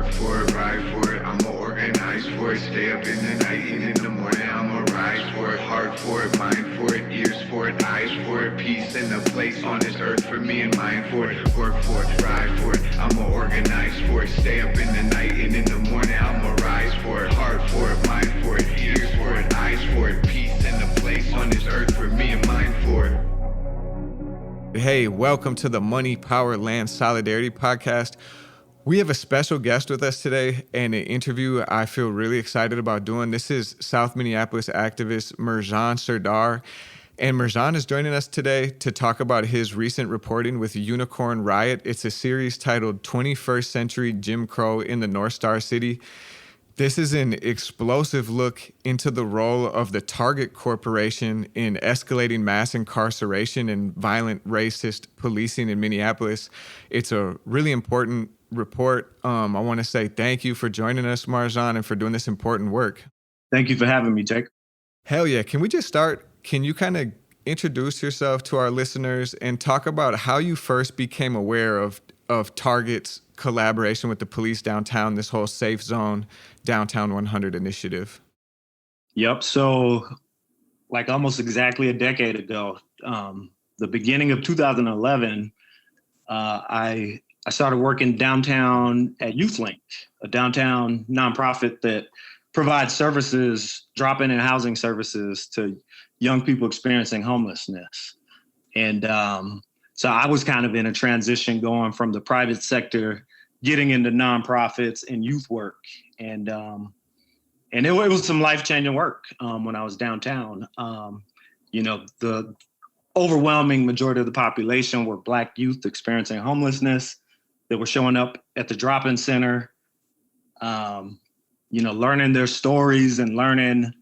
Work for it, ride for it, I'ma organize for it. Stay up in the night and in the morning, I'ma rise for it. Heart for it, mind for it, ears for it, eyes for it. Peace and a place on this earth for me and mine for it. Work for it, ride for it, I'ma organize for it. Stay up in the night and in the morning, I'ma rise for it. Heart for it, mind for it, ears for it, eyes for it. Peace and a place on this earth for me and mine for it. Hey, welcome to the Money, Power, Land, Solidarity podcast. We have a special guest with us today and an interview I feel really excited about doing. This is South Minneapolis activist Marjaan Sirdar. And Marjaan is joining us today to talk about his recent reporting with Unicorn Riot. It's a series titled 21st Century Jim Crow in the North Star City. This is an explosive look into the role of the Target Corporation in escalating mass incarceration and violent racist policing in Minneapolis. It's a really important report. I want to say thank you for joining us, Marjaan, and for doing this important work. Thank you for having me, Jake. Hell yeah. Can we just start? Can you kind of introduce yourself to our listeners and talk about how you first became aware of Target's collaboration with the police downtown, this whole Safe Zone Downtown 100 initiative? Yep. So like almost exactly a decade ago, the beginning of 2011, I started working downtown at YouthLink, a downtown nonprofit that provides services, drop-in and housing services to young people experiencing homelessness. And so I was kind of in a transition going from the private sector, getting into nonprofits and youth work. And it was some life-changing work when I was downtown. The overwhelming majority of the population were Black youth experiencing homelessness. They were showing up at the drop-in center, learning their stories and learning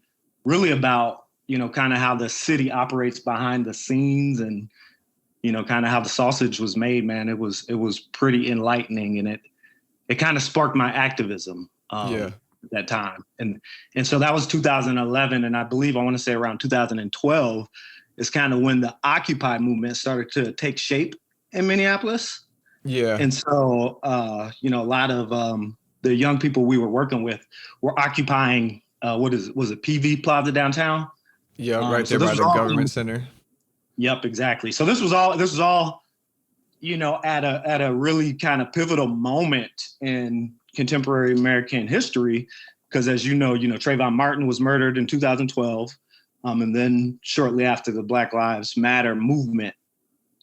really about, kind of how the city operates behind the scenes and, kind of how the sausage was made, man. It was pretty enlightening, and it kind of sparked my activism at that time. And so that was 2011. And I believe, I want to say around 2012 is kind of when the Occupy movement started to take shape in Minneapolis. Yeah. And so, a lot of the young people we were working with were occupying, was it PV Plaza downtown? Yeah, right there by the government center. Yep, exactly. So this was all, at a really kind of pivotal moment in contemporary American history, because as you know, Trayvon Martin was murdered in 2012. And then shortly after, the Black Lives Matter movement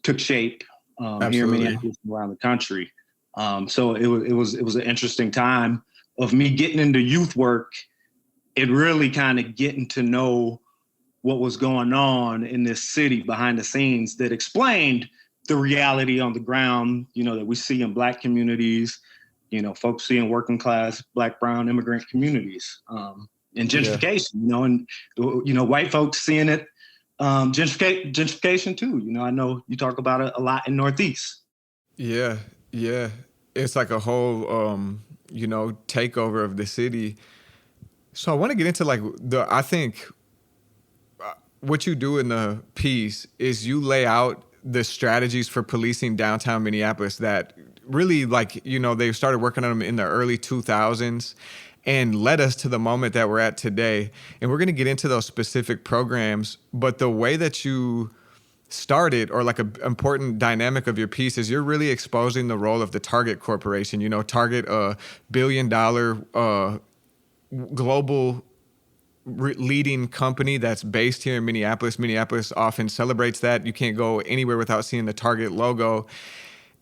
took shape here in Minneapolis and around the country. So it was an interesting time of me getting into youth work and really kind of getting to know what was going on in this city behind the scenes that explained the reality on the ground, that we see in Black communities, folks see in working class, Black, brown immigrant communities, and gentrification, and white folks seeing it, gentrification too. I know you talk about it a lot in Northeast. Yeah. It's like a whole, takeover of the city. So I want to get into I think what you do in the piece is you lay out the strategies for policing downtown Minneapolis that really they started working on them in the early 2000s and led us to the moment that we're at today. And we're going to get into those specific programs, but the way that you started, or an important dynamic of your piece, is you're really exposing the role of the Target Corporation. Target, a billion-dollar global leading company that's based here in Minneapolis. Minneapolis often celebrates that. You can't go anywhere without seeing the Target logo.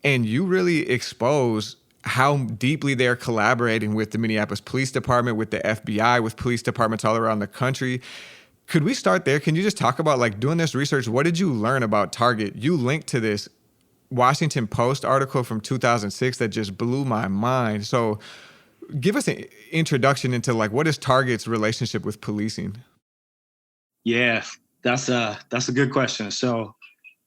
And you really expose how deeply they're collaborating with the Minneapolis Police Department, with the FBI, with police departments all around the country. Could we start there? Can you just talk about doing this research? What did you learn about Target? You linked to this Washington Post article from 2006 that just blew my mind. So give us an introduction into what is Target's relationship with policing? Yeah, that's a good question. So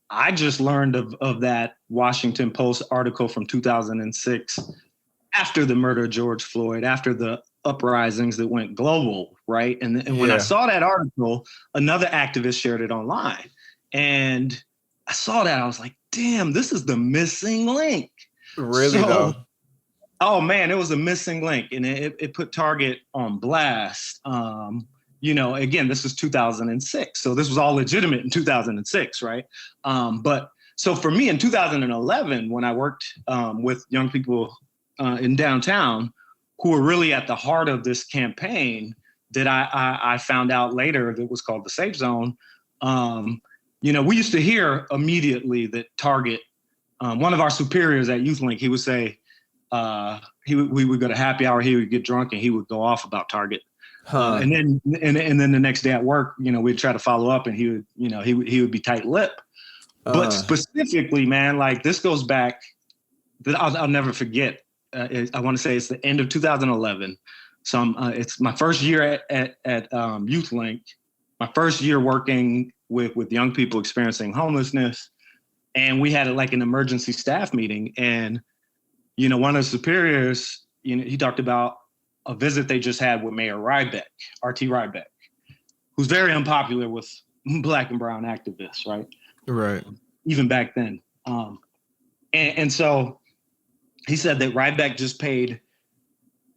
I just learned of that Washington Post article from 2006 after the murder of George Floyd, after the uprisings that went global, right? And when I saw that article, another activist shared it online. And I saw that, I was like, damn, this is the missing link. Really, though? Oh man, it was a missing link, and it put Target on blast. Again, this is 2006, so this was all legitimate in 2006, right? But so for me in 2011, when I worked with young people in downtown who were really at the heart of this campaign that I found out later that was called the Safe Zone. We used to hear immediately that Target, one of our superiors at YouthLink, he would say, we would go to happy hour, he would get drunk, and he would go off about Target. And then the next day at work, we'd try to follow up, and he would be tight-lipped. But specifically, man, like this goes back, that I'll never forget. I want to say it's the end of 2011. So it's my first year at YouthLink, my first year working with young people experiencing homelessness, and we had like an emergency staff meeting, and one of the superiors, he talked about a visit they just had with Mayor Rybeck, RT Rybeck, who's very unpopular with Black and brown activists, right? Right. Even back then. And so he said that Rybeck just paid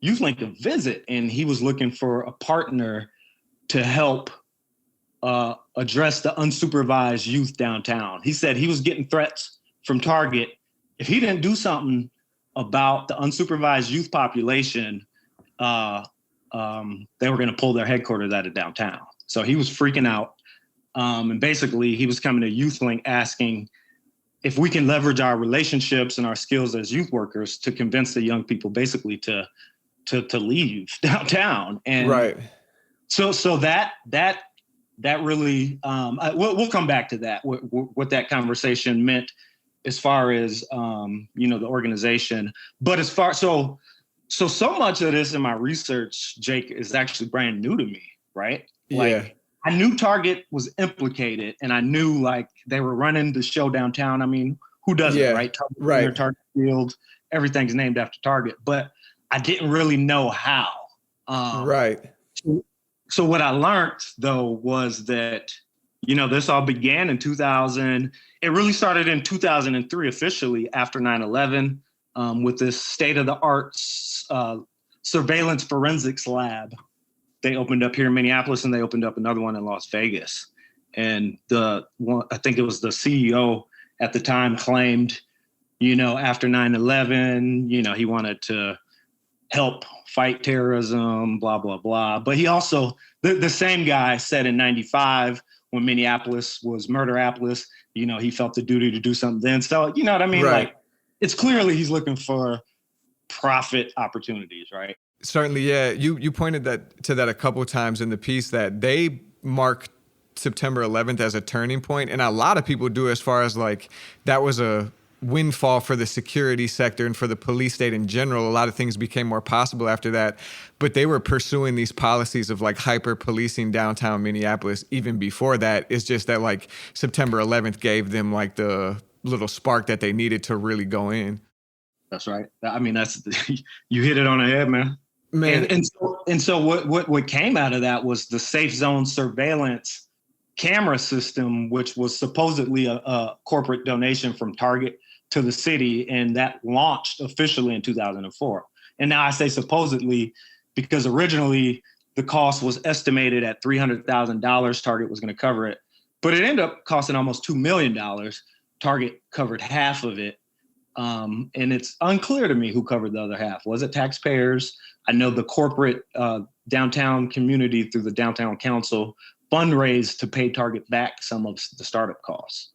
YouthLink a visit, and he was looking for a partner to help address the unsupervised youth downtown. He said he was getting threats from Target. If he didn't do something about the unsupervised youth population, they were going to pull their headquarters out of downtown. So he was freaking out. And basically, he was coming to YouthLink asking if we can leverage our relationships and our skills as youth workers to convince the young people basically to leave downtown. And right. So that really, we'll come back to that, what that conversation meant as far as, the organization. But as far, so much of this in my research, Jake, is actually brand new to me, right? Yeah. I knew Target was implicated, and I knew like they were running the show downtown. I mean, who doesn't, right? Target, right. Target Field, everything's named after Target, but I didn't really know how. Right. So what I learned though was that, this all began in 2000. It really started in 2003 officially after 9/11 with this state-of-the-art surveillance forensics lab. They opened up here in Minneapolis, and they opened up another one in Las Vegas. And I think it was the CEO at the time claimed, after 9/11, he wanted to help fight terrorism, blah, blah, blah. But he also, the same guy said in 95, when Minneapolis was Murderapolis, he felt the duty to do something then. So, you know what I mean? Right. Like, it's clearly he's looking for profit opportunities, right? Certainly, yeah. You pointed to that a couple of times in the piece, that they mark September 11th as a turning point, and a lot of people do, as far as like that was a windfall for the security sector and for the police state in general. A lot of things became more possible after that, but they were pursuing these policies of like hyper policing downtown Minneapolis even before that. It's just that like September 11th gave them like the little spark that they needed to really go in. That's right. I mean, you hit it on the head, man. And so what came out of that was the Safe Zone surveillance camera system, which was supposedly a corporate donation from Target to the city, and that launched officially in 2004. And now I say supposedly because originally the cost was estimated at $300,000. Target was going to cover it, but it ended up costing almost $2 million. Target covered half of it. And it's unclear to me who covered the other half. Was it taxpayers? I know the corporate downtown community through the downtown council fundraised to pay Target back some of the startup costs.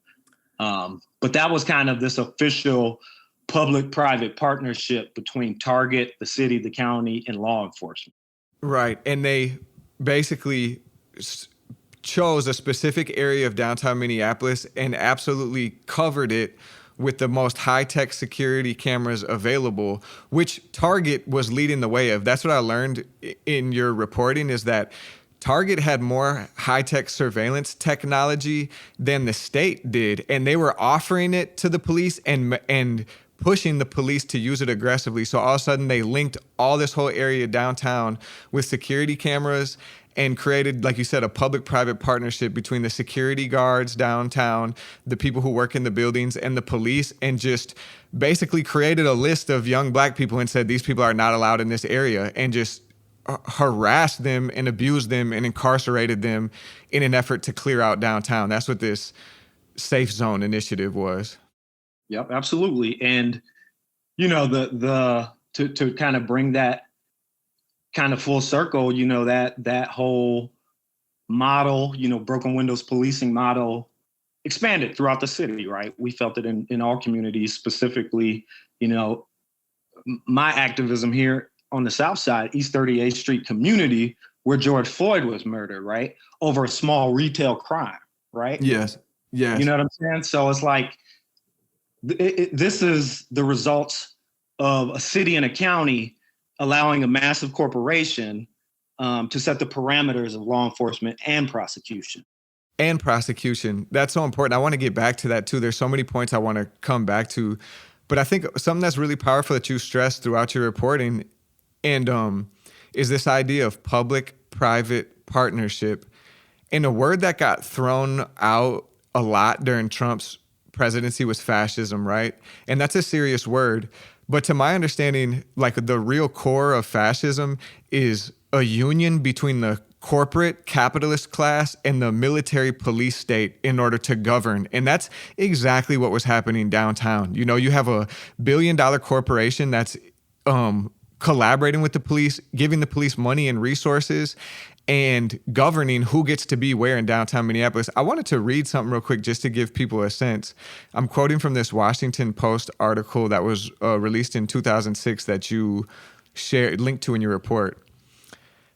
But that was kind of this official public-private partnership between Target, the city, the county, and law enforcement. Right. And they basically chose a specific area of downtown Minneapolis and absolutely covered it with the most high-tech security cameras available, which Target was leading the way of. That's what I learned in your reporting, is that Target had more high-tech surveillance technology than the state did, and they were offering it to the police and pushing the police to use it aggressively. So all of a sudden they linked all this whole area downtown with security cameras, and created, like you said, a public-private partnership between the security guards downtown, the people who work in the buildings, and the police, and just basically created a list of young black people and said, these people are not allowed in this area, and just harassed them and abused them and incarcerated them in an effort to clear out downtown. That's what this Safe Zone initiative was. Yep, absolutely. And, you know, to kind of bring that kind of full circle, you know, that whole model, you know, broken windows policing model expanded throughout the city, right? We felt it in all communities, specifically, you know, my activism here on the South Side, East 38th Street community, where George Floyd was murdered, right? Over a small retail crime, right? Yes. Yes. You know what I'm saying? So it's like, this is the results of a city and a county allowing a massive corporation to set the parameters of law enforcement and prosecution. And prosecution. That's so important. I want to get back to that too. There's so many points I want to come back to. But I think something that's really powerful that you stressed throughout your reporting and is this idea of public-private partnership. And a word that got thrown out a lot during Trump's presidency was fascism, right? And that's a serious word. But to my understanding, like the real core of fascism is a union between the corporate capitalist class and the military police state in order to govern. And that's exactly what was happening downtown. You know, you have a billion-dollar corporation that's collaborating with the police, giving the police money and resources, and governing who gets to be where in downtown Minneapolis. I wanted to read something real quick just to give people a sense. I'm quoting from this Washington Post article that was released in 2006 that you linked to in your report.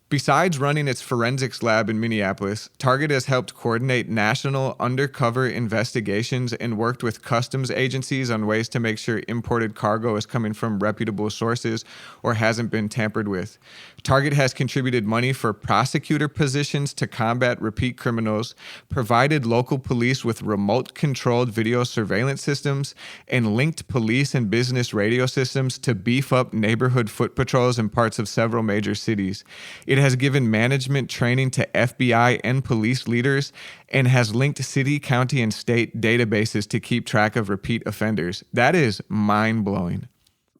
Besides running its forensics lab in Minneapolis, Target has helped coordinate national undercover investigations and worked with customs agencies on ways to make sure imported cargo is coming from reputable sources or hasn't been tampered with. Target has contributed money for prosecutor positions to combat repeat criminals, provided local police with remote-controlled video surveillance systems, and linked police and business radio systems to beef up neighborhood foot patrols in parts of several major cities. It has given management training to FBI and police leaders and has linked city, county, and state databases to keep track of repeat offenders. That is mind-blowing.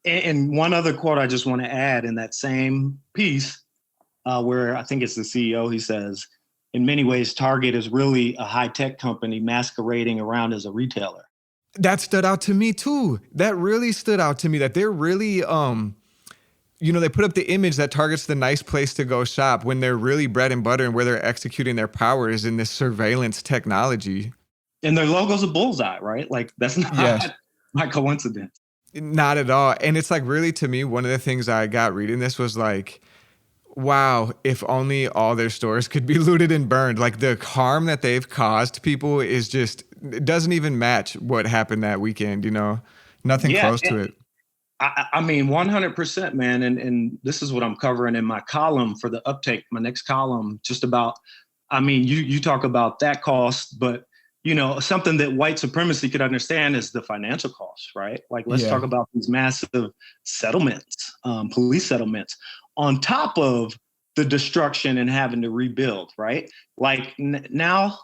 And one other quote I just want to add in that same piece, where I think it's the CEO, he says, in many ways, Target is really a high-tech company masquerading around as a retailer. That stood out to me too. That really stood out to me, that they're really, you know, they put up the image that Target's the nice place to go shop when they're really bread and butter and where they're executing their power is in this surveillance technology. And their logo's a bullseye, right? Like, that's not by coincidence. Not at all. And it's like, really, to me, one of the things I got reading this was like, wow, if only all their stores could be looted and burned. Like, the harm that they've caused people is just, it doesn't even match what happened that weekend, you know? Nothing close to it. I mean, 100%, man. And this is what I'm covering in my column for the Uptake, my next column, just about, I mean, you talk about that cost, but you know, something that white supremacy could understand is the financial costs, right? Like, let's talk about these massive settlements, police settlements, on top of the destruction and having to rebuild, right? Like now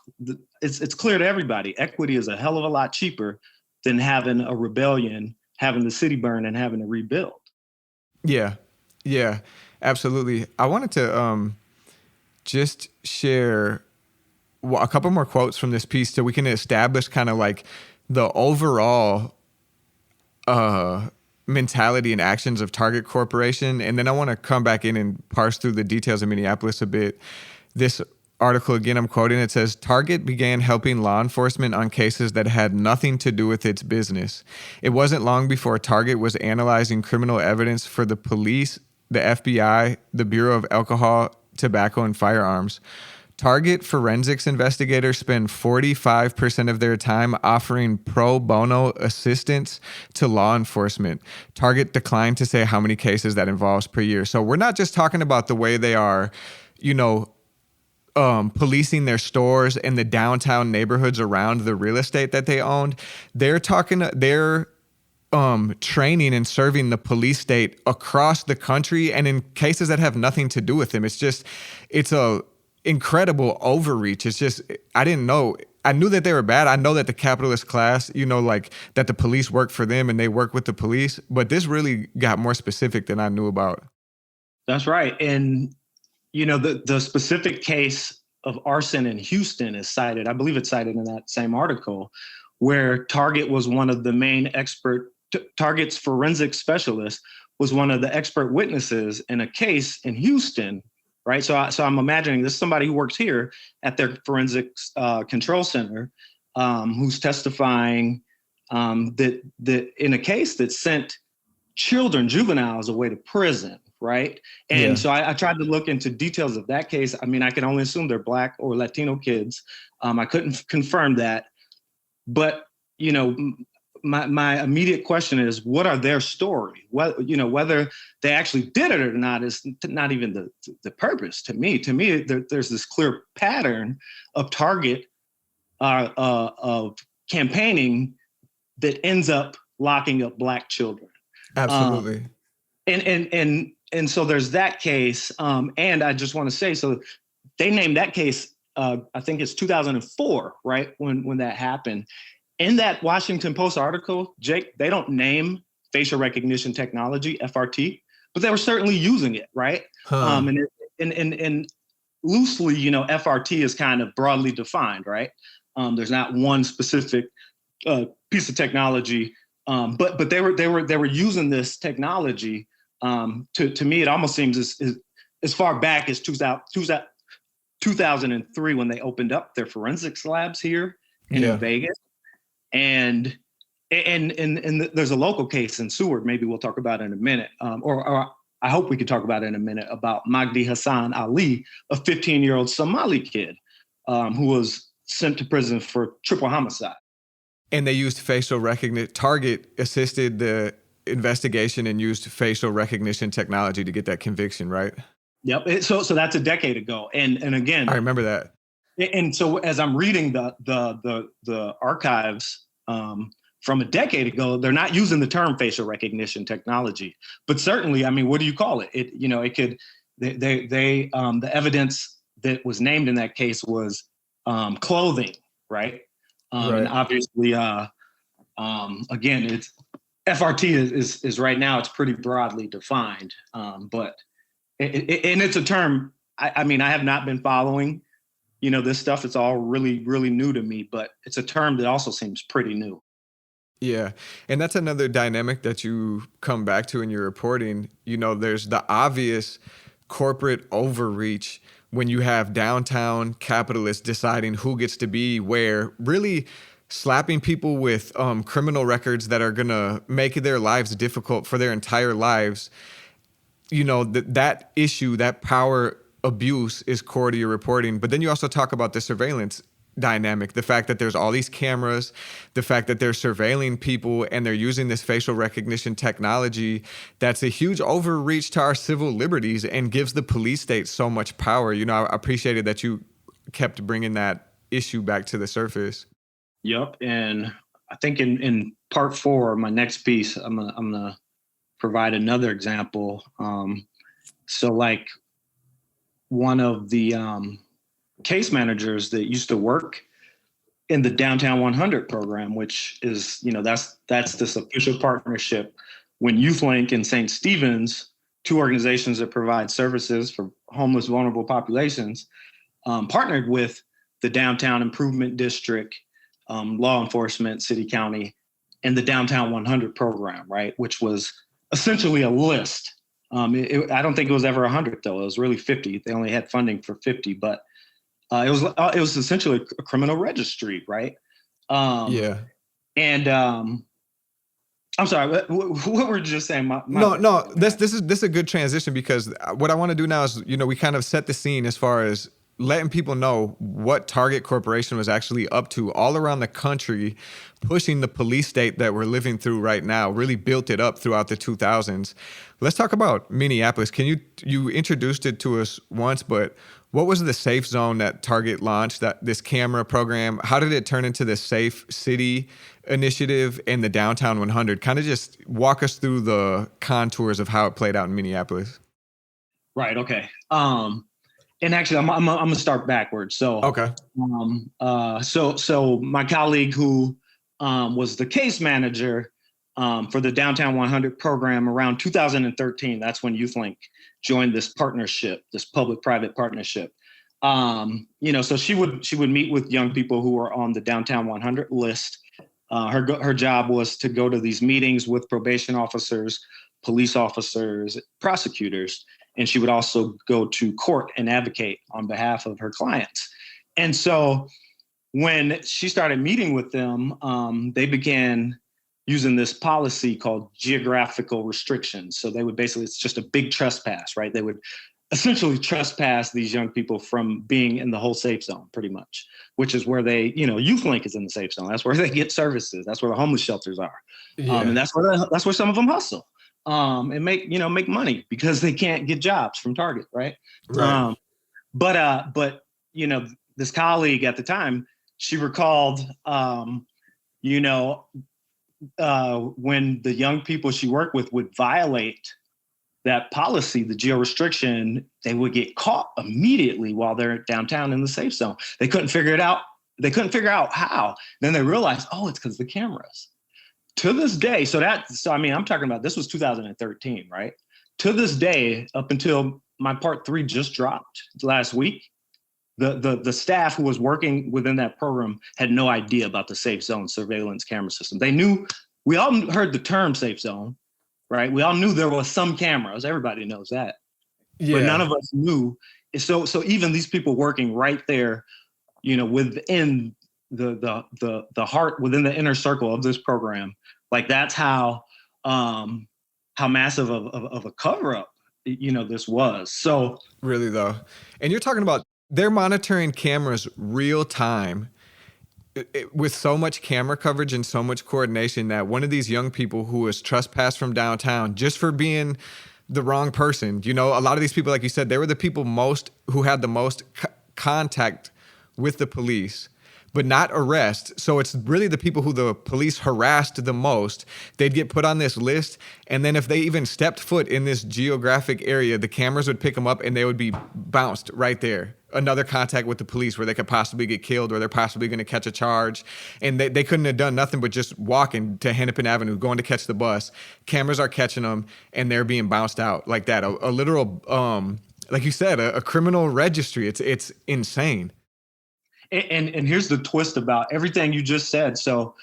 it's clear to everybody, equity is a hell of a lot cheaper than having a rebellion, having the city burn and having to rebuild. Yeah, absolutely. I wanted to just share a couple more quotes from this piece so we can establish kind of like the overall mentality and actions of Target Corporation. And then I want to come back in and parse through the details of Minneapolis a bit. This article, again, I'm quoting, it says, Target began helping law enforcement on cases that had nothing to do with its business. It wasn't long before Target was analyzing criminal evidence for the police, the FBI, the Bureau of Alcohol, Tobacco, and Firearms. Target forensics investigators spend 45% of their time offering pro bono assistance to law enforcement. Target declined to say how many cases that involves per year. So we're not just talking about the way they are, you know, policing their stores and the downtown neighborhoods around the real estate that they owned. They're training and serving the police state across the country and in cases that have nothing to do with them. It's incredible overreach. It's just, I didn't know. I knew that they were bad. I know that the capitalist class, like that the police work for them and they work with the police. But this really got more specific than I knew about. That's right. And, the specific case of arson in Houston is cited. I believe it's cited in that same article, where Target was one of the main Target's forensic specialist was one of the expert witnesses in a case in Houston, right? So I'm imagining this is somebody who works here at their forensics control center, who's testifying that in a case that sent juveniles away to prison, right? And so I tried to look into details of that case. I mean, I can only assume they're Black or Latino kids. I couldn't confirm that, but my immediate question is, what are their story? Whether they actually did it or not is not even the purpose to me. To me, there's this clear pattern of Target of campaigning that ends up locking up Black children. Absolutely. And so there's that case. And I just want to say, so they named that case, I think it's 2004, right? When that happened. In that Washington Post article, Jake, they don't name facial recognition technology, FRT, but they were certainly using it, right? And loosely, FRT is kind of broadly defined, right? There's not one specific piece of technology, but they were using this technology. To me, it almost seems as far back as 2003 when they opened up their forensics labs here in Vegas. And there's a local case in Seward, maybe we'll talk about in a minute, or I hope we could talk about it in a minute, about Magdi Hassan Ali, a 15-year-old Somali kid who was sent to prison for triple homicide. And they used facial recognition. Target assisted the investigation and used facial recognition technology to get that conviction, right? Yep. So that's a decade ago. And again, I remember that. And so as I'm reading the archives from a decade ago, they're not using the term facial recognition technology, but certainly, I mean, what do you call it? It could, the evidence that was named in that case was clothing, right? And obviously, again, it's FRT is right now, it's pretty broadly defined, but and it's a term, I mean, I have not been following this stuff. It's all really, really new to me, but it's a term that also seems pretty new. Yeah. And that's another dynamic that you come back to in your reporting. There's the obvious corporate overreach when you have downtown capitalists deciding who gets to be where, really slapping people with criminal records that are going to make their lives difficult for their entire lives. That issue, that power abuse is core to your reporting. But then you also talk about the surveillance dynamic, the fact that there's all these cameras, the fact that they're surveilling people and they're using this facial recognition technology that's a huge overreach to our civil liberties and gives the police state so much power. I appreciated that you kept bringing that issue back to the surface. Yep. And I think in part 4, my next piece, I'm gonna provide another example. So like one of the case managers that used to work in the Downtown 100 program, which is, that's this official partnership when YouthLink and St. Stephen's, 2 organizations that provide services for homeless, vulnerable populations, partnered with the Downtown Improvement District, law enforcement, city, county, and the Downtown 100 program, right? Which was essentially a list. I don't think it was ever 100 though. It was really 50. They only had funding for 50, but it was essentially a criminal registry, right? And I'm sorry, what were you just saying? No. This is a good transition, because what I want to do now is, we kind of set the scene as far as letting people know what Target Corporation was actually up to all around the country, pushing the police state that we're living through right now, really built it up throughout the 2000s. Let's talk about Minneapolis. Can you introduced it to us once, but what was the safe zone that Target launched, this camera program? How did it turn into the Safe City initiative and the Downtown 100? Kind of just walk us through the contours of how it played out in Minneapolis. Right. Okay. And actually, I'm gonna start backwards. So, Okay. so my colleague who was the case manager for the Downtown 100 program around 2013. That's when YouthLink joined this partnership, this public-private partnership. So she would meet with young people who were on the Downtown 100 list. Her job was to go to these meetings with probation officers, police officers, prosecutors, and she would also go to court and advocate on behalf of her clients. And so when she started meeting with them, they began using this policy called geographical restrictions. So they would basically, it's just a big trespass, right? They would essentially trespass these young people from being in the whole safe zone, pretty much, which is where they, YouthLink is in the safe zone. That's where they get services. That's where the homeless shelters are. Yeah. And that's where some of them hustle. And make money because they can't get jobs from Target, right? Right. But this colleague at the time, she recalled, when the young people she worked with would violate that policy, the geo restriction, they would get caught immediately while they're downtown in the safe zone. They couldn't figure it out. They couldn't figure out how. Then they realized, it's because of the cameras. To this day, I'm talking about, this was 2013, right? To this day, up until my part 3 just dropped last week, the staff who was working within that program had no idea about the safe zone surveillance camera system. They knew, we all heard the term safe zone, right? We all knew there was some cameras. Everybody knows that. Yeah. But none of us knew. So even these people working right there, within the heart, within the inner circle of this program, like that's how massive of a cover up, this was. So really though, and you're talking about they're monitoring cameras real time with so much camera coverage and so much coordination that one of these young people who was trespassed from downtown just for being the wrong person, a lot of these people, like you said, they were the people who had the most contact with the police, but not arrest. So it's really the people who the police harassed the most. They'd get put on this list. And then if they even stepped foot in this geographic area, the cameras would pick them up and they would be bounced right there. Another contact with the police where they could possibly get killed or they're possibly going to catch a charge. And they couldn't have done nothing but just walking to Hennepin Avenue, going to catch the bus. Cameras are catching them and they're being bounced out like that. A literal, like you said, a criminal registry. It's insane. And here's the twist about everything you just said. So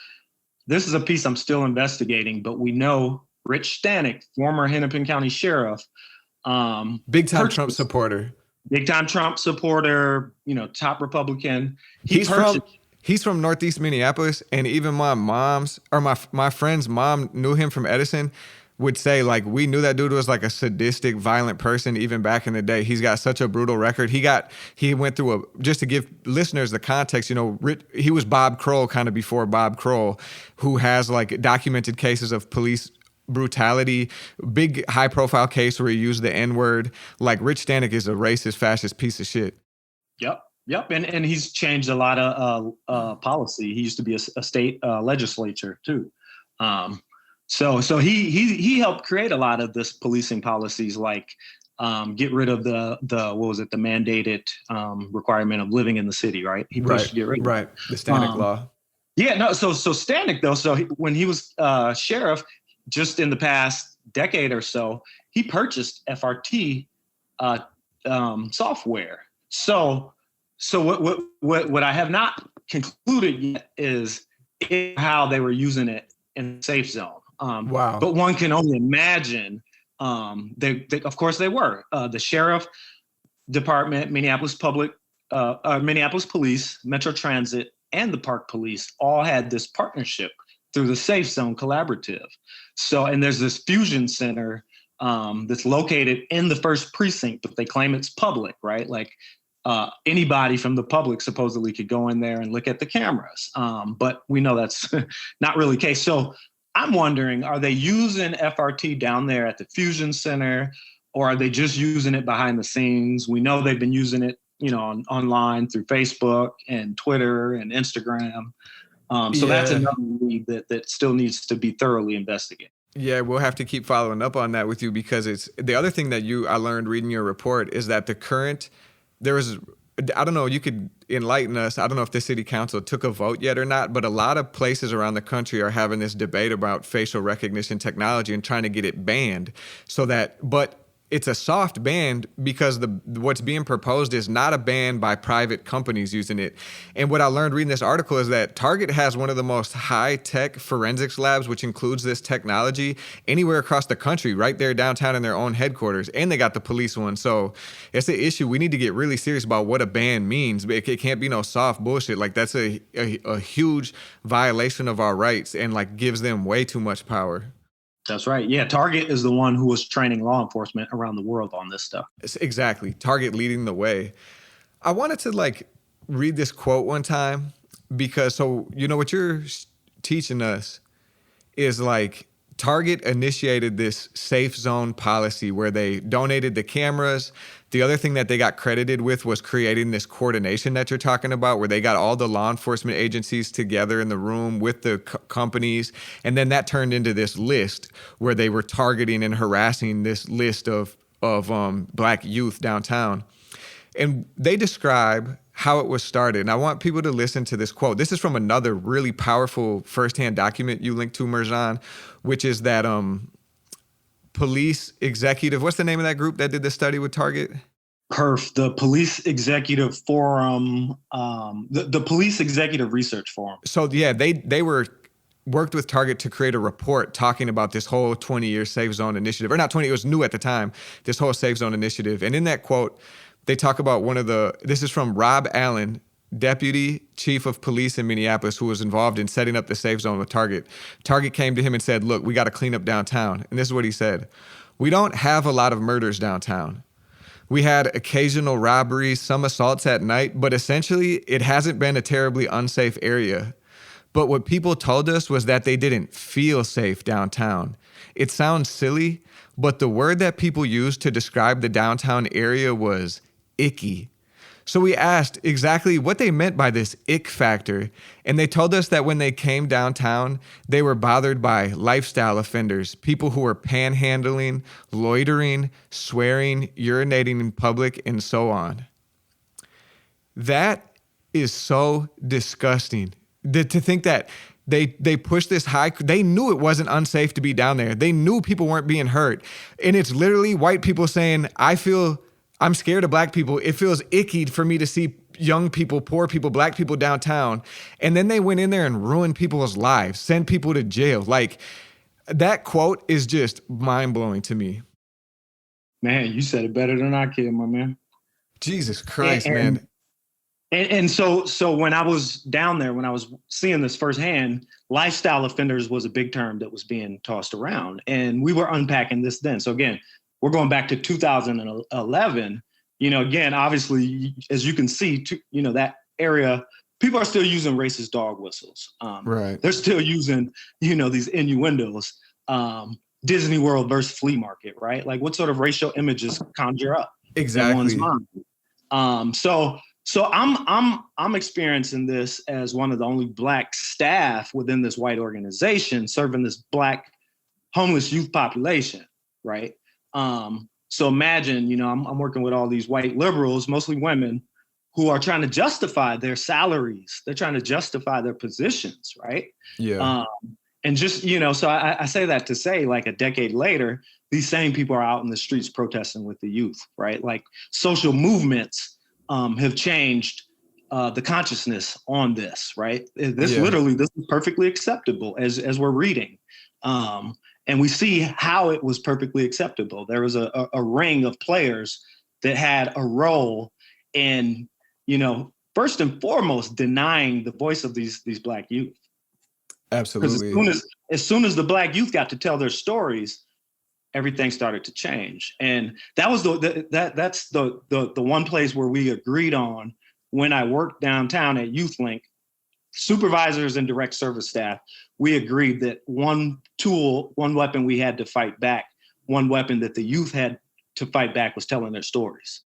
this is a piece I'm still investigating, but we know Rich Stanek, former Hennepin County Sheriff. Big time Trump supporter. Big time Trump supporter, top Republican. He's from Northeast Minneapolis, and even my friend's mom knew him from Edison. Would say, like, we knew that dude was like a sadistic, violent person even back in the day. He's got such a brutal record. He went through just to give listeners the context, he was Bob Kroll kind of before Bob Kroll, who has like documented cases of police brutality, big high profile case where he used the N-word. Like Rich Stanek is a racist, fascist piece of shit. Yep. And he's changed a lot of policy. He used to be a state legislature too. So he helped create a lot of this policing policies, like get rid of the mandated requirement of living in the city, right? He pushed to get rid of it. The Stanek law. Yeah, no. So Stanek though, when he was sheriff, just in the past decade or so, he purchased FRT software. So what I have not concluded yet is how they were using it in the safe zone. Wow. But one can only imagine. They of course they were. The sheriff department, Minneapolis Police, Metro Transit, and the Park Police all had this partnership through the Safe Zone Collaborative. So, and there's this fusion center that's located in the first precinct, but they claim it's public, right? Like anybody from the public supposedly could go in there and look at the cameras. But we know that's not really the case. So I'm wondering, are they using FRT down there at the Fusion Center, or are they just using it behind the scenes? We know they've been using it, online through Facebook and Twitter and Instagram. So that's another lead that still needs to be thoroughly investigated. Yeah, we'll have to keep following up on that with you, because it's the other thing that I learned reading your report is that the current there was, I don't know, you could enlighten us. I don't know if the city council took a vote yet or not, but a lot of places around the country are having this debate about facial recognition technology and trying to get it banned but it's a soft ban because what's being proposed is not a ban by private companies using it. And what I learned reading this article is that Target has one of the most high-tech forensics labs, which includes this technology, anywhere across the country, right there downtown in their own headquarters. And they got the police one. So it's an issue. We need to get really serious about what a ban means. It can't be no soft bullshit. Like, that's a huge violation of our rights and, like, gives them way too much power. That's right. Yeah, Target is the one who was training law enforcement around the world on this stuff. Exactly. Target leading the way. I wanted to like read this quote one time because what you're teaching us is like Target initiated this safe zone policy where they donated the cameras. The other thing that they got credited with was creating this coordination that you're talking about, where they got all the law enforcement agencies together in the room with the companies. And then that turned into this list where they were targeting and harassing this list of Black youth downtown. And they describe how it was started. And I want people to listen to this quote. This is from another really powerful firsthand document you linked to, Marjaan, which is that police executive, what's the name of that group that did the study with Target? PERF, the Police Executive Forum, the Police Executive Research Forum. So yeah, they worked with Target to create a report talking about this whole 20-year safe zone initiative, or not 20, it was new at the time, this whole safe zone initiative. And in that quote, they talk about this is from Rob Allen, Deputy Chief of Police in Minneapolis, who was involved in setting up the safe zone with Target. Target came to him and said, look, we got to clean up downtown. And this is what he said. We don't have a lot of murders downtown. We had occasional robberies, some assaults at night, but essentially it hasn't been a terribly unsafe area. But what people told us was that they didn't feel safe downtown. It sounds silly, but the word that people used to describe the downtown area was icky. So we asked exactly what they meant by this ick factor, and they told us that when they came downtown, they were bothered by lifestyle offenders, people who were panhandling, loitering, swearing, urinating in public, and so on. That is so disgusting. To think that they pushed this high, they knew it wasn't unsafe to be down there. They knew people weren't being hurt. And it's literally white people saying, I'm scared of Black people. It feels icky for me to see young people, poor people, Black people downtown. And then they went in there and ruined people's lives, sent people to jail. Like, that quote is just mind-blowing to me. Man, you said it better than I can, my man. Jesus Christ, man. And so when I was down there, when I was seeing this firsthand, lifestyle offenders was a big term that was being tossed around. And we were unpacking this then. So again, we're going back to 2011. Again, obviously, as you can see, that area, people are still using racist dog whistles. Right. They're still using, these innuendos. Disney World versus flea market, right? Like, what sort of racial images conjure up exactly in one's mind? So I'm experiencing this as one of the only Black staff within this white organization serving this Black homeless youth population, right? So imagine, I'm working with all these white liberals, mostly women, who are trying to justify their salaries. They're trying to justify their positions, right? Yeah. And just, so I say that to say, like, a decade later, these same people are out in the streets protesting with the youth, right? Like, social movements have changed the consciousness on this, right? This is perfectly acceptable as we're reading. And we see how it was perfectly acceptable. There was a ring of players that had a role in, first and foremost, denying the voice of these Black youth. Absolutely. Because as soon as the Black youth got to tell their stories, everything started to change. And that was that's the one place where we agreed on when I worked downtown at YouthLink. Supervisors and direct service staff, we agreed that one tool, one weapon we had to fight back, one weapon that the youth had to fight back was telling their stories.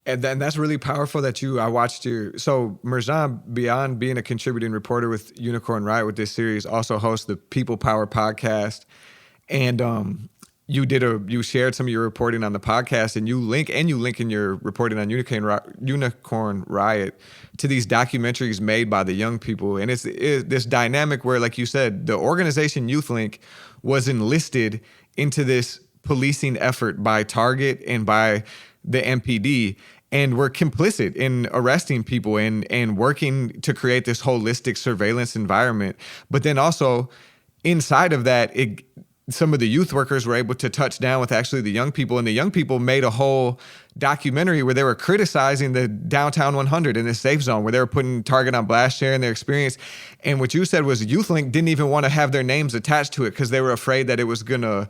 And then that's really powerful that I watched so Marjaan, beyond being a contributing reporter with Unicorn Riot with this series, also hosts the People Power podcast. And you shared some of your reporting on the podcast, and you link in your reporting on Unicorn Riot to these documentaries made by the young people. And it's this dynamic where, like you said, the organization YouthLink was enlisted into this policing effort by Target and by the MPD, and were complicit in arresting people and working to create this holistic surveillance environment. But then also inside of that, some of the youth workers were able to touch down with actually the young people, and the young people made a whole documentary where they were criticizing the Downtown 100 in the safe zone, where they were putting Target on blast, sharing their experience. And what you said was YouthLink didn't even want to have their names attached to it because they were afraid that it was going to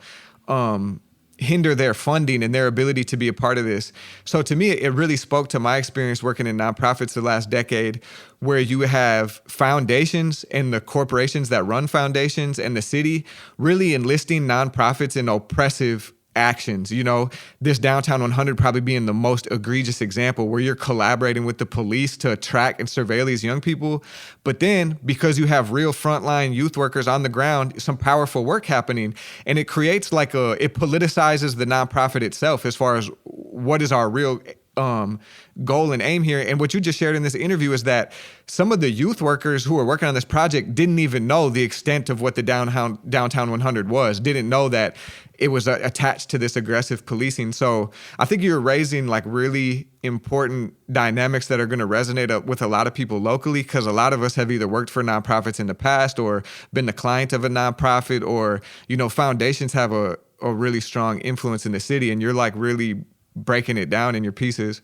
hinder their funding and their ability to be a part of this. So to me, it really spoke to my experience working in nonprofits the last decade, where you have foundations and the corporations that run foundations and the city really enlisting nonprofits in oppressive actions. You know, this Downtown 100 probably being the most egregious example, where you're collaborating with the police to track and surveil these young people. But then, because you have real frontline youth workers on the ground, some powerful work happening, and it creates it politicizes the nonprofit itself as far as what is our real goal and aim here. And what you just shared in this interview is that some of the youth workers who were working on this project didn't even know the extent of what the Downtown 100 was, didn't know that it was attached to this aggressive policing. So I think you're raising like really important dynamics that are going to resonate with a lot of people locally, because a lot of us have either worked for nonprofits in the past or been the client of a nonprofit, or, you know, foundations have a really strong influence in the city, and you're like really breaking it down in your pieces.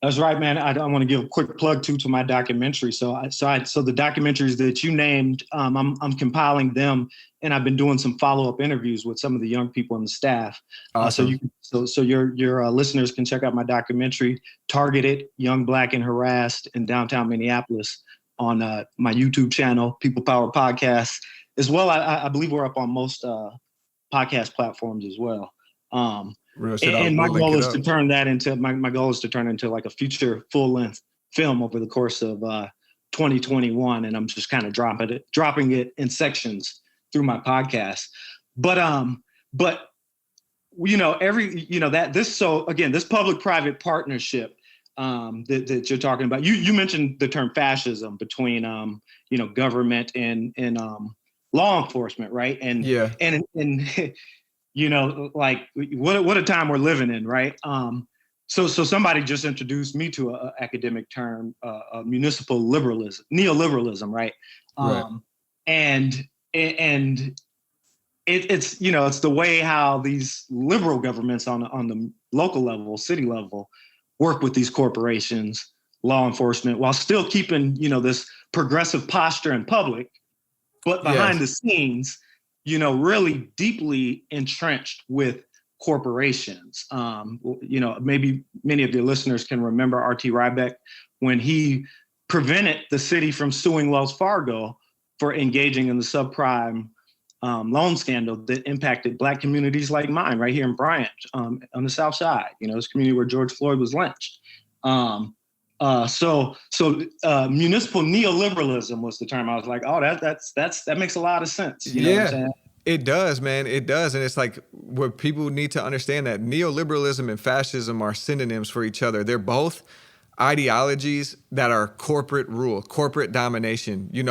That's right, man. I want to give a quick plug to my documentary. So the documentaries that you named, I'm compiling them, and I've been doing some follow-up interviews with some of the young people and the staff. Awesome. So your listeners can check out my documentary, Targeted: Young, Black, and Harassed in Downtown Minneapolis, on my YouTube channel, People Power Podcasts, as well. I believe we're up on most podcast platforms as well. And my goal is to turn that into like a future full-length film over the course of 2021, and I'm just kind of dropping it in sections through my podcast. But you know, this public-private partnership that you're talking about. You mentioned the term fascism between government and law enforcement, right? And yeah, and you know, like what a time we're living in, right? So somebody just introduced me to an academic term, municipal liberalism, neoliberalism, right? Right. And it's it's the way how these liberal governments on the local level, city level, work with these corporations, law enforcement, while still keeping this progressive posture in public, but behind the scenes, really deeply entrenched with corporations. Maybe many of your listeners can remember R.T. Rybeck when he prevented the city from suing Wells Fargo for engaging in the subprime loan scandal that impacted Black communities like mine right here in Bryant, on the South Side. This community where George Floyd was lynched. So municipal neoliberalism was the term. I was like, oh, that makes a lot of sense. You know what I'm saying? It does, man. It does. And it's like what people need to understand, that neoliberalism and fascism are synonyms for each other. They're both ideologies that are corporate rule, corporate domination. We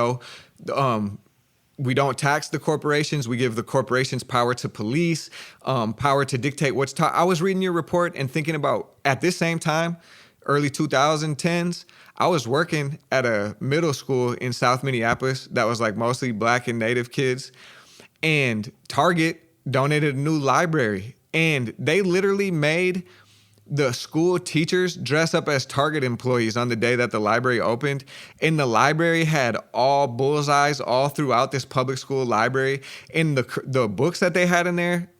don't tax the corporations. We give the corporations power to police, power to dictate what's taught. I was reading your report and thinking about, at this same time, early 2010s, I was working at a middle school in South Minneapolis that was like mostly Black and Native kids. And Target donated a new library, and they literally made the school teachers dress up as Target employees on the day that the library opened. And the library had all Bullseyes all throughout this public school library. And the books that they had in there,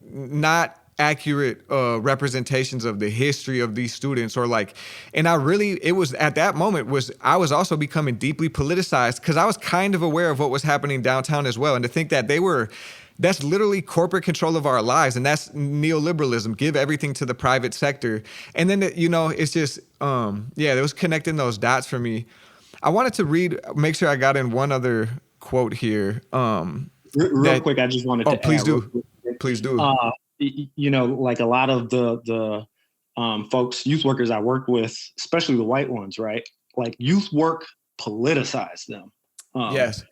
not accurate representations of the history of these students, it was at that moment I was also becoming deeply politicized, because I was kind of aware of what was happening downtown as well. And to think that that's literally corporate control of our lives, and that's neoliberalism, give everything to the private sector. And then, it's just, it was connecting those dots for me. I wanted to make sure I got in one other quote here. Real quick, I just wanted to please add do. Please do. Like a lot of the folks, youth workers I work with, especially the white ones, right? Like youth work politicized them. Yes.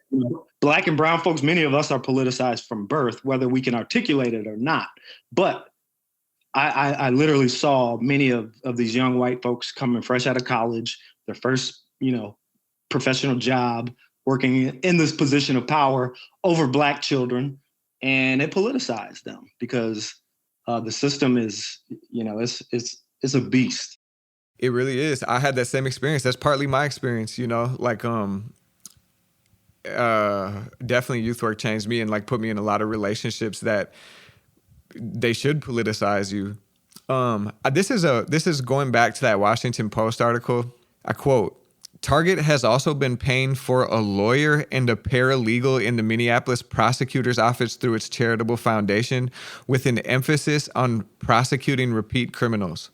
Black and brown folks, many of us are politicized from birth, whether we can articulate it or not. But I literally saw many of these young white folks coming fresh out of college, their first, professional job, working in this position of power over Black children, and it politicized them because the system is, it's a beast. It really is. I had that same experience. That's partly my experience, definitely youth work changed me and like put me in a lot of relationships that they should politicize you. This is going back to that Washington Post article. I quote, "Target has also been paying for a lawyer and a paralegal in the Minneapolis prosecutor's office through its charitable foundation with an emphasis on prosecuting repeat criminals.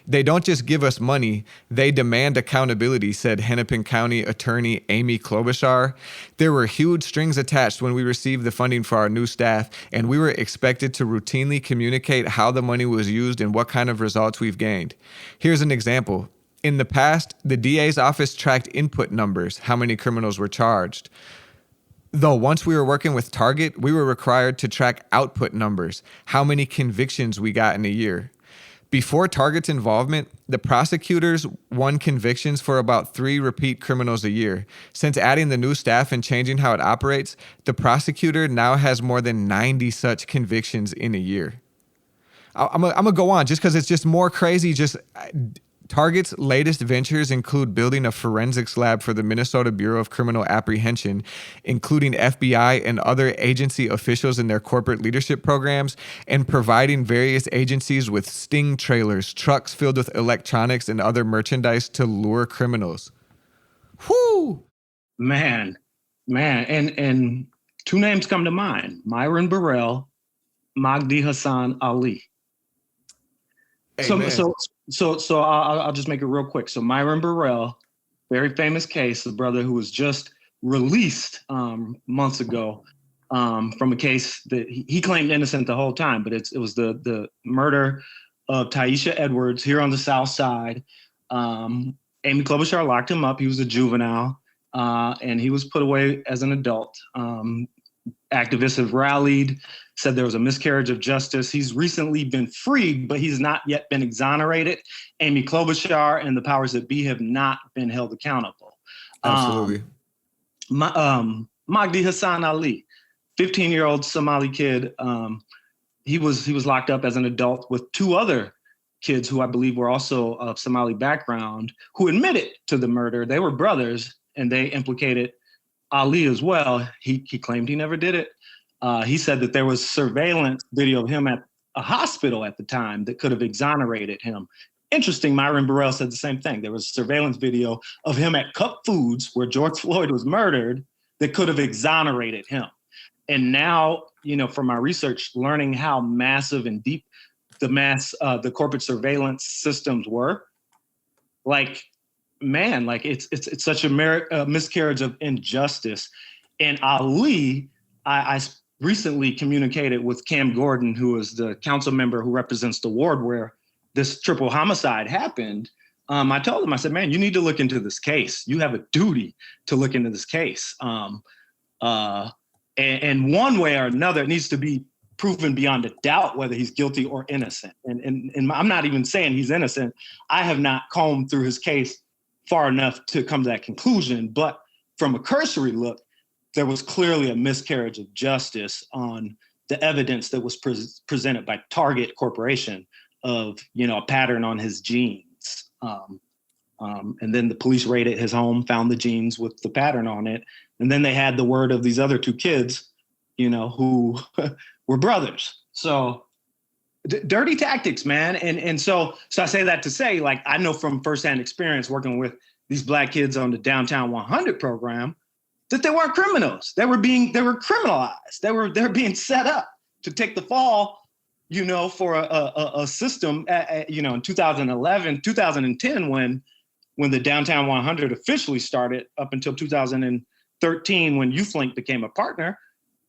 They don't just give us money, they demand accountability," said Hennepin County Attorney Amy Klobuchar. "There were huge strings attached when we received the funding for our new staff, and we were expected to routinely communicate how the money was used and what kind of results we've gained. Here's an example. In the past, the DA's office tracked input numbers, how many criminals were charged. Though once we were working with Target, we were required to track output numbers, how many convictions we got in a year. Before Target's involvement, the prosecutors won convictions for about 3 repeat criminals a year. Since adding the new staff and changing how it operates, the prosecutor now has more than 90 such convictions in a year." I'm gonna go on just because it's just more crazy. Target's latest ventures include building a forensics lab for the Minnesota Bureau of Criminal Apprehension, including FBI and other agency officials in their corporate leadership programs, and providing various agencies with sting trailers, trucks filled with electronics and other merchandise to lure criminals. Whoo! Man. And 2 names come to mind, Myron Burrell, Magdi Hassan Ali. So I'll just make it real quick. So Myron Burrell, very famous case, the brother who was just released months ago from a case that he claimed innocent the whole time, but it was the murder of Taisha Edwards here on the South Side. Amy Klobuchar locked him up. He was a juvenile, and he was put away as an adult. Activists have rallied, said there was a miscarriage of justice. He's recently been freed, but he's not yet been exonerated. Amy Klobuchar and the powers that be have not been held accountable. Absolutely. Magdi Hassan Ali, 15-year-old Somali kid. He was locked up as an adult with 2 other kids who I believe were also of Somali background, who admitted to the murder. They were brothers, and they implicated Ali as well. He claimed he never did it. He said that there was surveillance video of him at a hospital at the time that could have exonerated him. Interesting, Myron Burrell said the same thing. There was surveillance video of him at Cup Foods where George Floyd was murdered that could have exonerated him. And now, from my research, learning how massive and deep the corporate surveillance systems were, it's such a miscarriage of injustice. And Ali, I recently communicated with Cam Gordon, who is the council member who represents the ward where this triple homicide happened. I told him, I said, man, you need to look into this case. You have a duty to look into this case. And one way or another, it needs to be proven beyond a doubt whether he's guilty or innocent. And I'm not even saying he's innocent. I have not combed through his case far enough to come to that conclusion. But from a cursory look, there was clearly a miscarriage of justice on the evidence that was presented by Target Corporation of, a pattern on his genes. And then the police raided his home, found the jeans with the pattern on it. And then they had the word of these other 2 kids, who were brothers. So dirty tactics, man. And so I say that to say, I know from firsthand experience working with these Black kids on the Downtown 100 program that they weren't criminals. They were criminalized. They were being set up to take the fall, for a system, in 2011, 2010, when the Downtown 100 officially started, up until 2013, when YouthLink became a partner.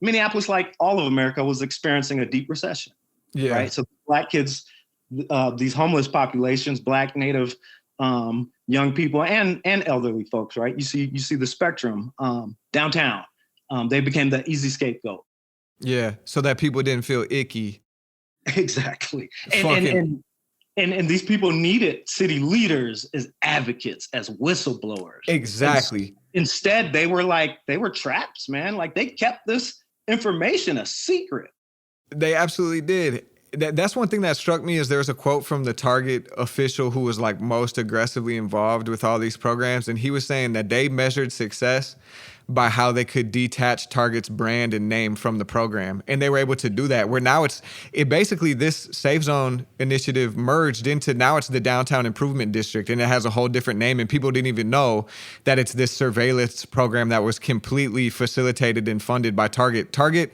Minneapolis, like all of America, was experiencing a deep recession. Yeah. Right. So Black kids, these homeless populations, Black, Native, young people, and elderly folks. Right. You see the spectrum downtown. They became the easy scapegoat. Yeah. So that people didn't feel icky. Exactly. And these people needed city leaders as advocates, as whistleblowers. Exactly. Instead, they were traps, man. Like they kept this information a secret. They absolutely did. That's one thing that struck me is there's a quote from the Target official who was like most aggressively involved with all these programs. And he was saying that they measured success by how they could detach Target's brand and name from the program. And they were able to do that, where now it basically, this Safe Zone initiative merged into, now it's the Downtown Improvement District, and it has a whole different name, and people didn't even know that it's this surveillance program that was completely facilitated and funded by Target. Target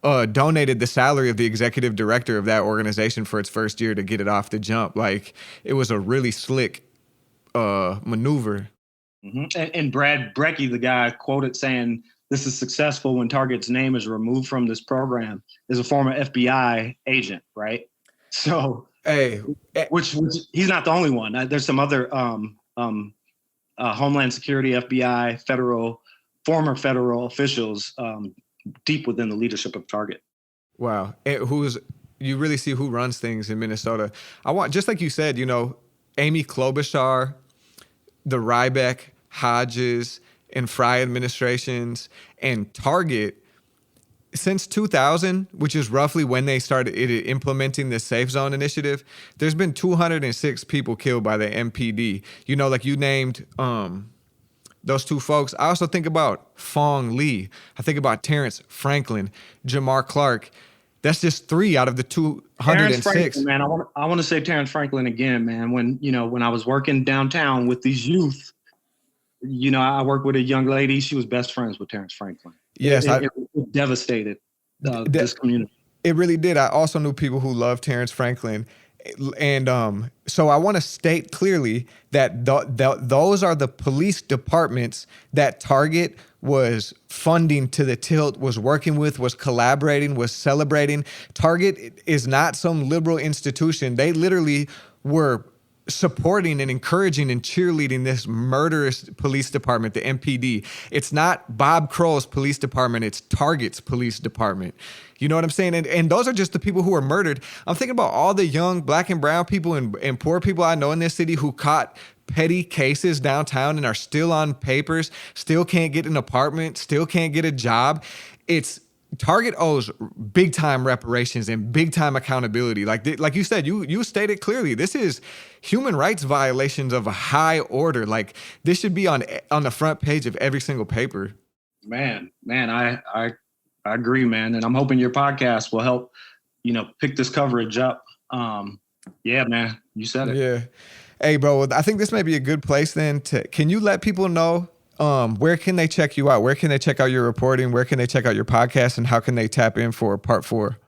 donated the salary of the executive director of that organization for its first year to get it off the jump. Like, it was a really slick maneuver. Mm-hmm. And Brad Brecky, the guy quoted saying, "This is successful when Target's name is removed from this program," is a former FBI agent, right? So, which he's not the only one. There's some other Homeland Security, FBI, former federal officials deep within the leadership of Target. Wow. You really see who runs things in Minnesota. Just like you said, Amy Klobuchar, the Rybeck, Hodges, and Fry administrations, and Target, since 2000, which is roughly when they started implementing the Safe Zone initiative, there's been 206 people killed by the MPD. Like you named those two folks. I also think about Fong Lee. I think about Terence Franklin, Jamar Clark. That's just 3 out of the 206. Terence Franklin, man, I want to say Terence Franklin again, man. When I was working downtown with these youth, I worked with a young lady. She was best friends with Terence Franklin. Yes, it devastated this community. It really did. I also knew people who loved Terence Franklin. And so I want to state clearly that those are the police departments that Target was funding to the tilt, was working with, was collaborating, was celebrating. Target is not some liberal institution. They literally were supporting and encouraging and cheerleading this murderous police department, the MPD. It's not Bob Kroll's police department, it's Target's police department. You know what I'm saying? And those are just the people who were murdered. I'm thinking about all the young Black and brown people and poor people I know in this city who caught petty cases downtown and are still on papers, still can't get an apartment, still can't get a job. Target owes big time reparations and big time accountability. Like you said, you stated clearly, this is human rights violations of a high order. Like, this should be on the front page of every single paper. Man, I agree, man. And I'm hoping your podcast will help, pick this coverage up. Yeah, man, you said it. Yeah. Hey, bro, I think this may be a good place then can you let people know where can they check you out? Where can they check out your reporting? Where can they check out your podcast? And how can they tap in for part 4?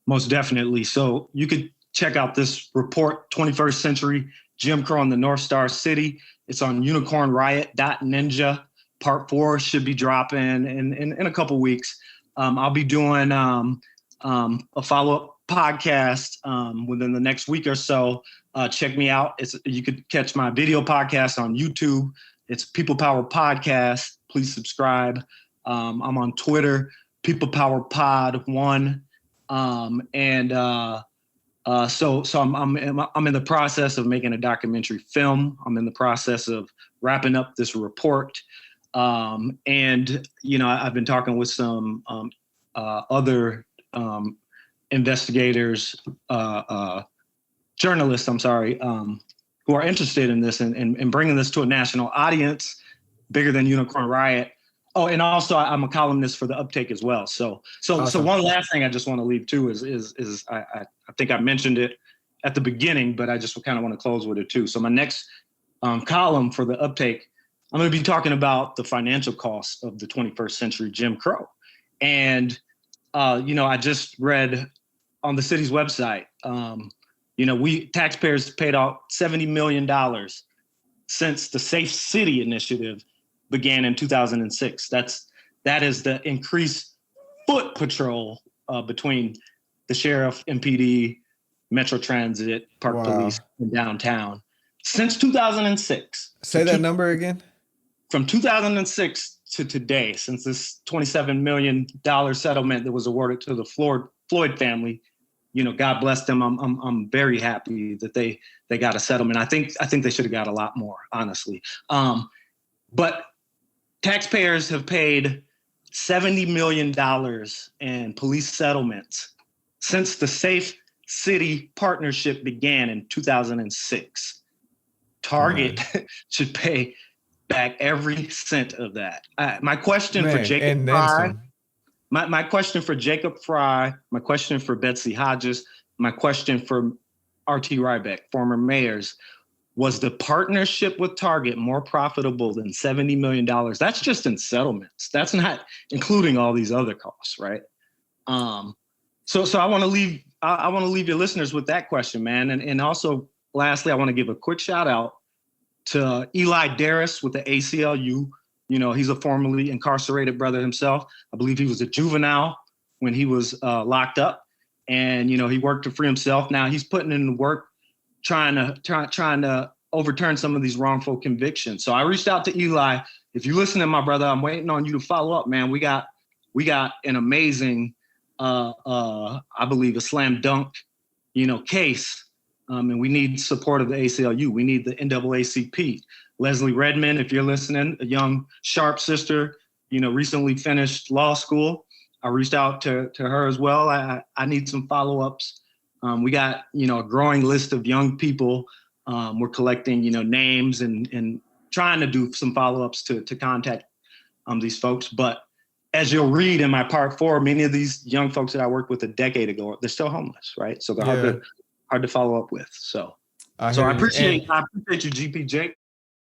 Most definitely. So you could check out this report, 21st Century Jim Crow in the North Star City. It's on unicornriot.ninja. Part 4 should be dropping in a couple weeks. I'll be doing a follow-up podcast within the next week or so. Check me out. You could catch my video podcast on YouTube. It's People Power Podcast. Please subscribe. I'm on Twitter, People Power Pod 1. So I'm in the process of making a documentary film. I'm in the process of wrapping up this report. I've been talking with some other investigators, journalists, who are interested in this and bringing this to a national audience, bigger than Unicorn Riot. Oh, and also I'm a columnist for The Uptake as well. So one last thing I just want to leave too is I think I mentioned it at the beginning, but I just kind of want to close with it too. So my next column for The Uptake, I'm going to be talking about the financial costs of the 21st century Jim Crow. And, I just read on the city's website, we taxpayers paid out $70 million since the Safe City initiative began in 2006. That is the increased foot patrol between the sheriff, MPD, Metro Transit, Park Police in downtown since 2006. Say that number again. From 2006 to today, since this $27 million settlement that was awarded to the Floyd family, you know, God bless them. I'm very happy that they got a settlement. I think they should have got a lot more, honestly. But taxpayers have paid $70 million in police settlements since the Safe City Partnership began in 2006. Target should pay back every cent of that. My question for Jacob Fry, my question for Jacob Fry, my question for Betsy Hodges, my question for R.T. Rybeck, former mayors, was the partnership with Target more profitable than $70 million? That's just in settlements. That's not including all these other costs, right? So I want to leave your listeners with that question, man. And also, lastly, I want to give a quick shout out to Eli Darris with the ACLU. You know, he's a formerly incarcerated brother himself. I believe he was a juvenile when he was locked up, and you know, he worked to free himself. Now he's putting in the work, trying to overturn some of these wrongful convictions. So I reached out to Eli. If you listen to my brother, I'm waiting on you to follow up, man. We got an amazing, I believe, a slam dunk, you know, case. And we need support of the ACLU. We need the NAACP. Leslie Redmond, if you're listening, a young, sharp sister, you know, recently finished law school. I reached out to her as well. I need some follow-ups. We got, you know, a growing list of young people. We're collecting, you know, names and trying to do some follow-ups to contact these folks. But as you'll read in my part 4, many of these young folks that I worked with a decade ago, they're still homeless, right? So they're hard to follow up with. So I appreciate you, GP Jake.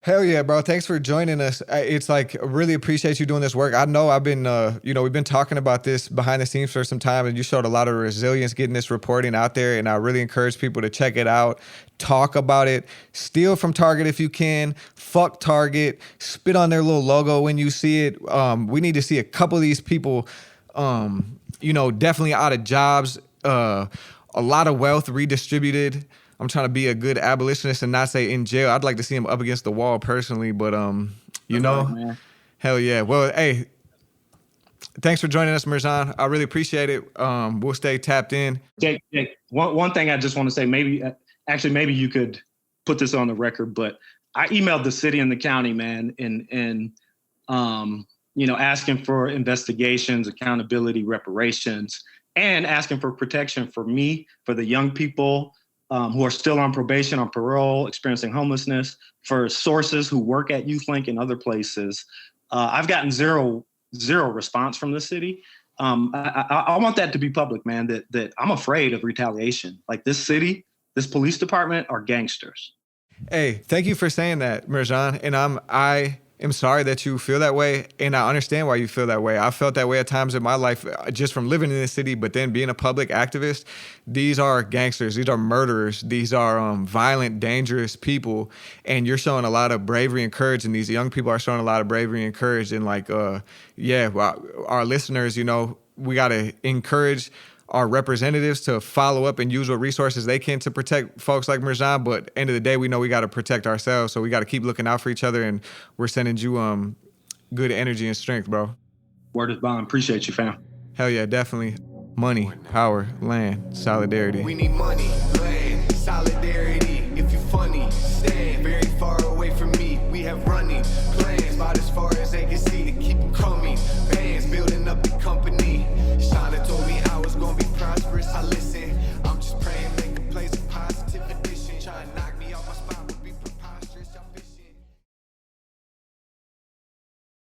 Hell yeah, bro. Thanks for joining us. It's like, really appreciate you doing this work. I know I've been, you know, we've been talking about this behind the scenes for some time, and you showed a lot of resilience getting this reporting out there. And I really encourage people to check it out, talk about it, steal from Target if you can, fuck Target, spit on their little logo when you see it. We need to see a couple of these people, you know, definitely out of jobs, a lot of wealth redistributed. I'm trying to be a good abolitionist and not say in jail. I'd like to see him up against the wall personally, but you know, right, hell yeah. Well, hey, thanks for joining us, Marjaan. I really appreciate it. We'll stay tapped in. Jake, one thing I just want to say, maybe you could put this on the record, but I emailed the city and the county, man, and you know, asking for investigations, accountability, reparations, and asking for protection for me, for the young people who are still on probation, on parole, experiencing homelessness, for sources who work at YouthLink and other places. I've gotten zero response from the city. I want that to be public, man, that I'm afraid of retaliation. Like, this city, this police department are gangsters. Hey, thank you for saying that, Marjaan. And I am sorry that you feel that way, and I understand why you feel that way. I felt that way at times in my life, just from living in this city, but then being a public activist. These are gangsters. These are murderers. These are violent, dangerous people, and you're showing a lot of bravery and courage, and these young people are showing a lot of bravery and courage. And like, our listeners, you know, we got to encourage our representatives to follow up and use what resources they can to protect folks like Marjaan. But end of the day, we know we got to protect ourselves. So we got to keep looking out for each other. And we're sending you good energy and strength, bro. Word is bond. Appreciate you, fam. Hell yeah, definitely. Money, power, land, solidarity. We need money, land, solidarity. If you funny, stand very far away from me. We have running plans about as far as they can see to keep them coming. Bands building up the company. Shauna told me I was gonna be prosperous. I listen. I'm just praying.